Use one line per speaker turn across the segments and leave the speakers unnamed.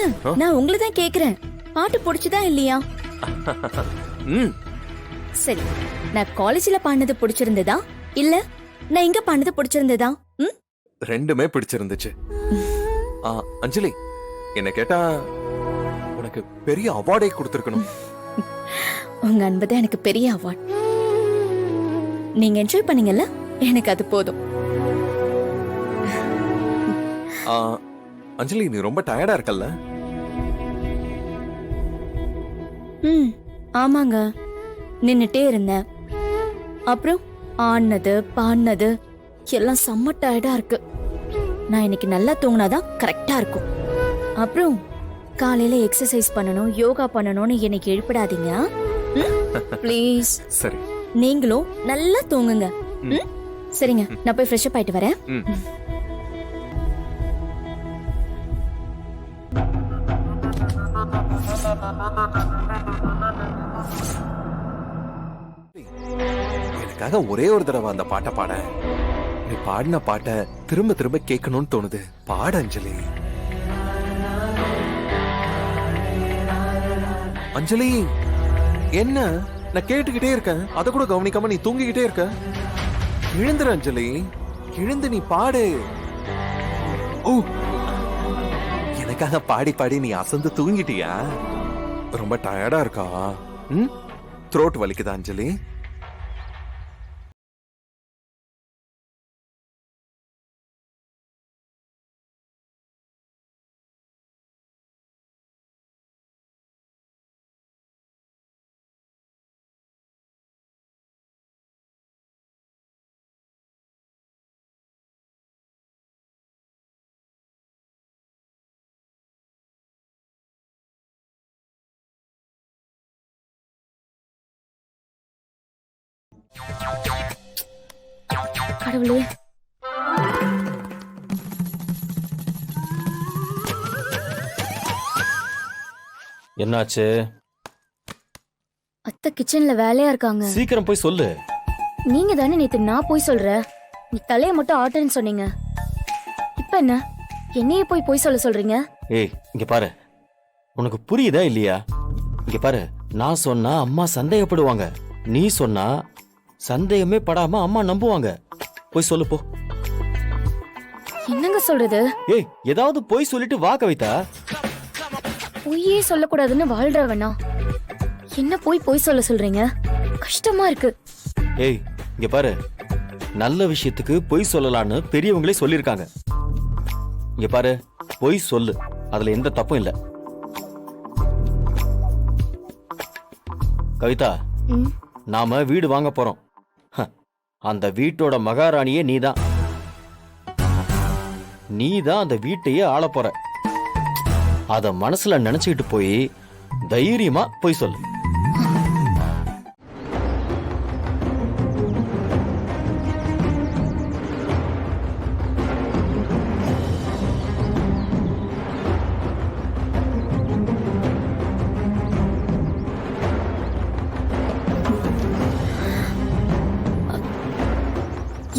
ஏங்க நான் உங்களை தான் கேக்குறேன், பாட்டு பிடிச்சதா இல்லையா? சரி, நான் காலேஜ்ல பாடினது பிடிச்சிருந்ததா இல்ல நான் இங்க பாடினது பிடிச்சிருந்ததா?
ரெண்டுமே பிடிச்சிருந்துச்சு. அஞ்சலி, என்ன கேட்டா உனக்கு பெரிய அவார்டே கொடுத்திருக்கணும்.
உங்க அன்புதான் எனக்கு பெரிய அவார்ட். நீங்க என்ஜாய் பண்ணீங்கல்ல, எனக்கு அது போதும்.
அஞ்சலி, நீ ரொம்ப டயர்டா இருக்கல்ல?
ஆமாங்க, நின்னுட்டே இருந்தேன். அப்புறம் ஆடினது பாடினது எல்லாம் செம்ம டயர்டா இருக்கு. நான் இன்னைக்கு நல்லா தூங்கினாதான் கரெக்டா இருக்கும். அப்புறம் காலையில எக்ஸசைஸ் பண்ணணும், யோகா பண்ணணும்னு எனக்கு எழுப்பிடாதீங்க ப்ளீஸ்.
சரி,
நீங்களும் நல்லா தூங்குங்க. சரிங்க, நான் போய் ஃப்ரெஷ் அப் ஆயிட்டு வரேன்.
எனக்காக ஒரே ஒரு தடவை அந்த பாட்டை பாட. நீ பாடின பாட்டை திரும்ப திரும்ப கேட்கணும்னு தோணுது. பாட அஞ்சலி. அஞ்சலி, என்ன நான் கேட்டுக்கிட்டே இருக்கேன், அத கூட கவனிக்காம நீ தூங்கிக்கிட்டே இருக்க. எழுந்துரு அஞ்சலி, எழுந்து நீ பாடு. ஓ, எனக்காக பாடி பாடி நீ அசந்து தூங்கிட்டியா? ரொம்ப டயர்டா இருக்கா? த்ரோட் வலிக்குதா அஞ்சலி?
கடவுளே,
என்னாச்சு?
அத்தை கிச்சன்ல வேலையா இருக்காங்க.
சீக்கிரம் போய் சொல்லு.
நீங்க தானே நேத்து நான் போய் சொல்றேன், நீ தலைய மட்டும் ஆட்டுன்னு சொன்னீங்க. இப்ப என்ன என்னையே போய் சொல்ல சொல்றீங்க?
ஏய், இங்க பாரு, உனக்கு புரியுதா இல்லையா? இங்க பாரு, நான் சொன்னா அம்மா சந்தேகப்படுவாங்க, நீ சொன்னா சந்தேகமே படாம அம்மா நம்புவாங்க. போய் சொல்லு போ.
என்னங்க சொல்றது?
ஏய், ஏதாவது போய் சொல்லிட்டு வா கவிதா.
பொய்யே சொல்லக்கூடாதுன்னு வாழ்றவனா என்ன போய் சொல்ல சொல்றீங்க? கஷ்டமா இருக்கு.
ஏய், இங்க பாரு, நல்ல விஷயத்துக்கு பொய் சொல்லலான்னு பெரியவங்களே சொல்லிருக்காங்க. இங்க பாரு, பொய் சொல்லு, அதுல எந்த தப்பும் இல்ல. கவிதா, நாம வீடு வாங்க போறோம். அந்த வீட்டோட மகாராணியே நீதான். நீதான் அந்த வீட்டையே ஆள போற. அத மனசுல நினைச்சுக்கிட்டு போய் தைரியமா போய் சொல்லு.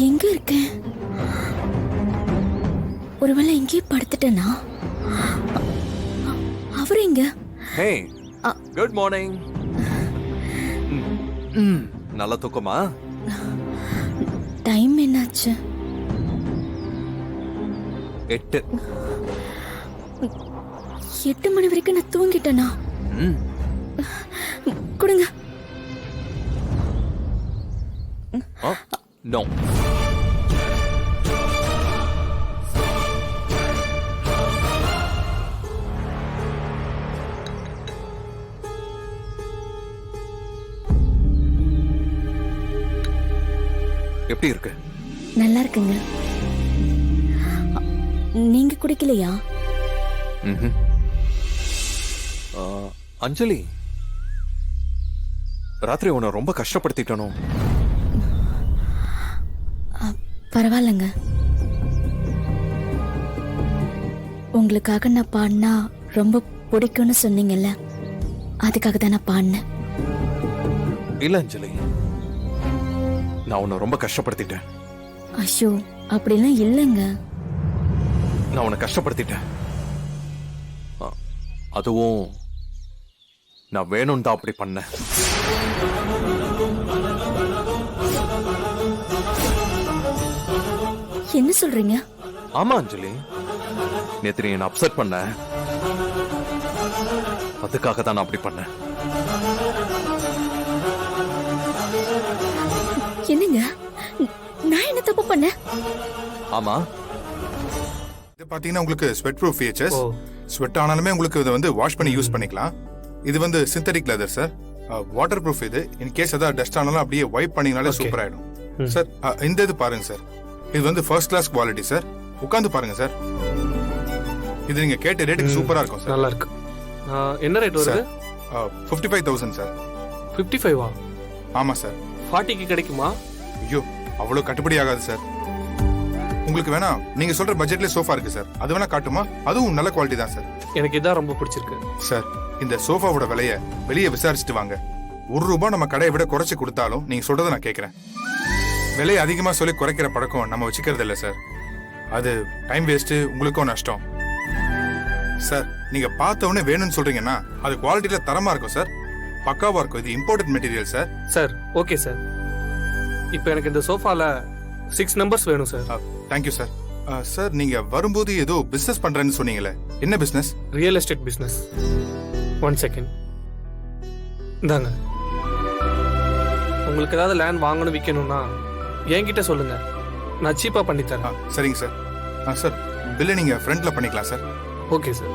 எங்க இருக்கேன்? ஒருவேளை இங்கே படுத்துட்டேனா? அவரு எங்க?
ஹே, குட் மார்னிங். நல்ல தூக்கமா?
டைம் என்னாச்சு?
8.
8 மணி வரைக்கும் நான் தூங்கிட்டேனா? கொடுங்க.
நோ. எப்படி இருக்கு?
நல்லா இருக்குங்க. நீங்க குடிக்கலையா?
அஞ்சலி, ராத்திரி உன்னை ரொம்ப கஷ்டப்படுத்திட்டனோ?
பரவாயில்லங்க. உங்களுக்காக நான் பாடினா ரொம்ப பிடிக்கும்னு சொன்னீங்கல்ல, அதுக்காக தான் நான் பாடினேன்.
இல்ல அஞ்சலி, நான் உன்னை ரொம்ப கஷ்டப்படுத்திட்டேன்.
ஐயோ, அப்படிலாம் இல்லைங்க.
நான் உன்னை கஷ்டப்படுத்திட்டேன். அதுவும் நான் வேணும் தான் அப்படி பண்ணேன்.
என்ன சொல்றீங்க?
ஆமா அஞ்சலி, நேத்து நீ என்ன அப்செட் பண்ண, அதுக்காக தான் நான் அப்படி பண்ணேன்.
என்னங்க, நான் என்ன தப்பு பண்ணேன்?
ஆமா,
இது பாத்தீங்கன்னா உங்களுக்கு ஸ்வெட் ப்ரூஃப் ஃபீச்சர்ஸ். ஸ்வெட் ஆனாலுமே உங்களுக்கு இதை வந்து வாஷ் பண்ணி யூஸ் பண்ணிக்கலாம். இது வந்து synthetic leather sir, water proof. இது இன் கேஸ் ஏதாவது டஸ்ட் ஆனாலும் அப்படியே வைப் பண்ணீங்கனாலே சூப்பர் ஆயிடும் சார். இந்த இது பாருங்க சார், இது வந்து ஃபர்ஸ்ட் கிளாஸ் குவாலிட்டி சார். உட்காந்து பாருங்க சார், இது நீங்க கேட்ட ரேட்டுக்கு சூப்பரா இருக்கும் சார்.
நல்லா இருக்கு. என்ன ரேட் வருது?
55,000 சார்.
55-ஆ?
ஆமா சார்.
40க்கு கிடைக்குமா?
ஐயோ, அவ்வளவு கட்டுப்படி ஆகாது சார். உங்களுக்கு வேணா நீங்க சொல்ற பட்ஜெட்ல சோஃபா இருக்கு சார், அது வேணா காட்டுமா? அதுவும் நல்ல குவாலிட்டி தான் சார்.
எனக்கு இதான் ரொம்ப பிடிச்சிருக்கு
சார். இந்த சோஃபாவோட விலைய வெளியே விசாரிச்சுட்டு வாங்க. ₹1 நம்ம கடையை விட குறைச்சு கொடுத்தாலும் நீங்க சொல்றதை நான் கேட்கறேன். விலையை அதிகமா சொல்லி குறைக்கிற பழக்கம் நம்ம வச்சுக்கிறது இல்ல சார். அது டைம் வேஸ்ட், உங்களுக்கும் நஷ்டம் சார். நீங்க பார்த்த உடனே வேணும்னு சொல்றீங்கன்னா அது குவாலிட்டியில தரமா இருக்கும் சார், பக்காவா இருக்கும். இது imported material sir.
Sir. Okay sir, இப்போ எனக்கு இந்த சோஃபால 6 நம்பர்ஸ் வேணும் சார்.
Thank you sir. சார், நீங்க வரும்போது ஏதோ பிசினஸ் பண்றேன்னு சொன்னீங்களே, என்ன business?
Real estate business. 1 second இந்தாங்க. உங்களுக்கு ஏதாவது லேண்ட் வாங்கணும் விற்கணும்னா என்கிட்ட சொல்லுங்க, நான் சீப்பா பண்ணி தரேன்.
சரிங்க சார். சார், பில்லை நீங்க ஃப்ரண்ட்ல பண்ணிக்கலாம் சார்.
Okay sir.